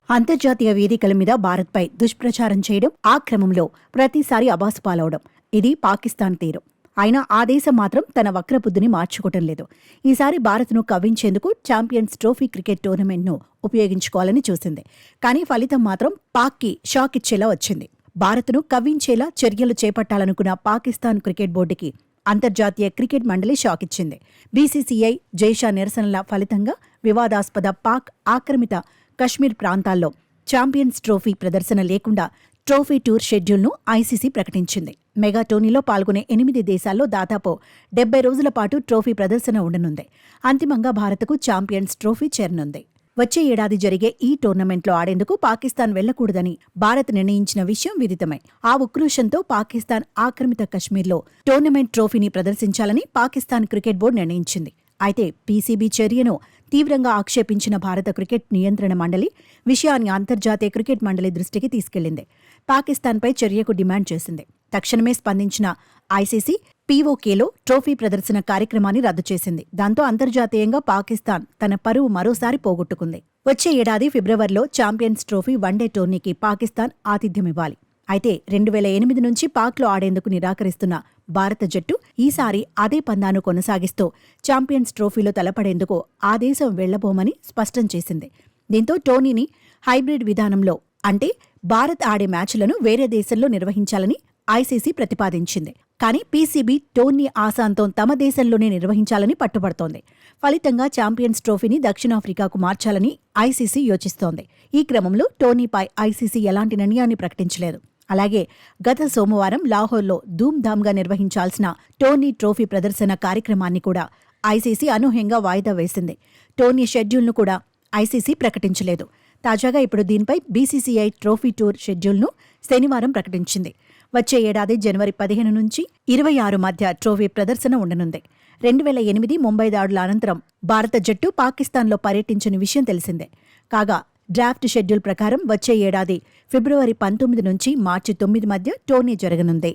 అంతర్జాతీయ వేదికల మీద భారత్పై దుష్ప్రచారం చేయడం, ఆ క్రమంలో ప్రతిసారి అబాసు పాలవడం ఇది పాకిస్తాన్ తీరు. అయినా ఆ దేశం మాత్రం తన వక్రబుద్ధిని మార్చుకోవటం లేదు. ఈసారి భారత్ను కవ్వించేందుకు ఛాంపియన్స్ ట్రోఫీ క్రికెట్ టోర్నమెంట్ను ఉపయోగించుకోవాలని చూసింది. కానీ ఫలితం మాత్రం పాక్కి షాక్ ఇచ్చేలా వచ్చింది. భారత్ను కవ్వించేలా చర్యలు చేపట్టాలనుకున్న పాకిస్తాన్ క్రికెట్ బోర్డుకి అంతర్జాతీయ క్రికెట్ మండలి షాక్ ఇచ్చింది. బీసీసీఐ జైషా నిరసనల ఫలితంగా వివాదాస్పద పాక్ ఆక్రమిత కశ్మీర్ ప్రాంతాల్లో ఛాంపియన్స్ ట్రోఫీ ప్రదర్శన లేకుండా ట్రోఫీ టూర్ షెడ్యూల్ను ఐసీసీ ప్రకటించింది. మెగా టోర్నీలో పాల్గొనే 8 దేశాల్లో దాదాపు 70 రోజుల పాటు ట్రోఫీ ప్రదర్శన ఉండనుంది. అంతిమంగా భారత్కు ఛాంపియన్స్ ట్రోఫీ చేరనుంది. వచ్చే ఏడాది జరిగే ఈ టోర్నమెంట్లో ఆడేందుకు పాకిస్తాన్ వెళ్లకూడదని భారత్ నిర్ణయించిన విషయం విదితమే. ఆ ఉక్రోషంతో పాకిస్తాన్ ఆక్రమిత కశ్మీర్లో టోర్నమెంట్ ట్రోఫీని ప్రదర్శించాలని పాకిస్తాన్ క్రికెట్ బోర్డు నిర్ణయించింది. అయితే పీసీబీ చర్యను తీవ్రంగా ఆక్షేపించిన భారత క్రికెట్ నియంత్రణ మండలి విషయాన్ని అంతర్జాతీయ క్రికెట్ మండలి దృష్టికి తీసుకెళ్లింది. పాకిస్తాన్పై చర్యకు డిమాండ్ చేసింది. తక్షణమే స్పందించిన ఐసీసీ పీఓకేలో ట్రోఫీ ప్రదర్శన కార్యక్రమాన్ని రద్దు చేసింది. దాంతో అంతర్జాతీయంగా పాకిస్తాన్ తన పరువు మరోసారి పోగొట్టుకుంది. వచ్చే ఏడాది ఫిబ్రవరిలో ఛాంపియన్స్ ట్రోఫీ వన్డే టోర్నీకి పాకిస్తాన్ ఆతిథ్యమివ్వాలి. అయితే 2008 నుంచి పాక్లో ఆడేందుకు నిరాకరిస్తున్న భారత జట్టు ఈసారి అదే పందాను కొనసాగిస్తూ ఛాంపియన్స్ ట్రోఫీలో తలపడేందుకు ఆ దేశం వెళ్లబోమని స్పష్టం చేసింది. దీంతో టోర్నీని హైబ్రిడ్ విధానంలో, అంటే భారత్ ఆడే మ్యాచ్లను వేరే దేశంలో నిర్వహించాలని ఐసీసీ ప్రతిపాదించింది. కానీ పీసీబీ టోర్నీ ఆశాంతం తమ దేశంలోనే నిర్వహించాలని పట్టుబడుతోంది. ఫలితంగా ఛాంపియన్స్ ట్రోఫీని దక్షిణాఫ్రికాకు మార్చాలని ఐసీసీ యోచిస్తోంది. ఈ క్రమంలో టోర్నీపై ఐసీసీ ఎలాంటి నిర్ణయాన్ని ప్రకటించలేదు. అలాగే గత సోమవారం లాహోర్లో ధూమ్ధామ్గా నిర్వహించాల్సిన టోర్నీ ట్రోఫీ ప్రదర్శన కార్యక్రమాన్ని కూడా ఐసీసీ అనూహ్యంగా వాయిదా వేసింది. టోర్నీ షెడ్యూల్ను కూడా ఐసీసీ ప్రకటించలేదు. తాజాగా ఇప్పుడు దీనిపై బీసీసీఐ ట్రోఫీ టూర్ షెడ్యూల్ను శనివారం ప్రకటించింది. వచ్చే ఏడాది జనవరి 15 నుంచి 26 మధ్య ట్రోఫీ ప్రదర్శన ఉండనుంది. 2008 ముంబై దాడుల అనంతరం భారత జట్టు పాకిస్తాన్లో పర్యటించిన విషయం తెలిసిందే. కాగా డ్రాఫ్ట్ షెడ్యూల్ ప్రకారం వచ్చే ఏడాది ఫిబ్రవరి 19 నుంచి మార్చి 9 మధ్య టోర్నీ జరగనుంది.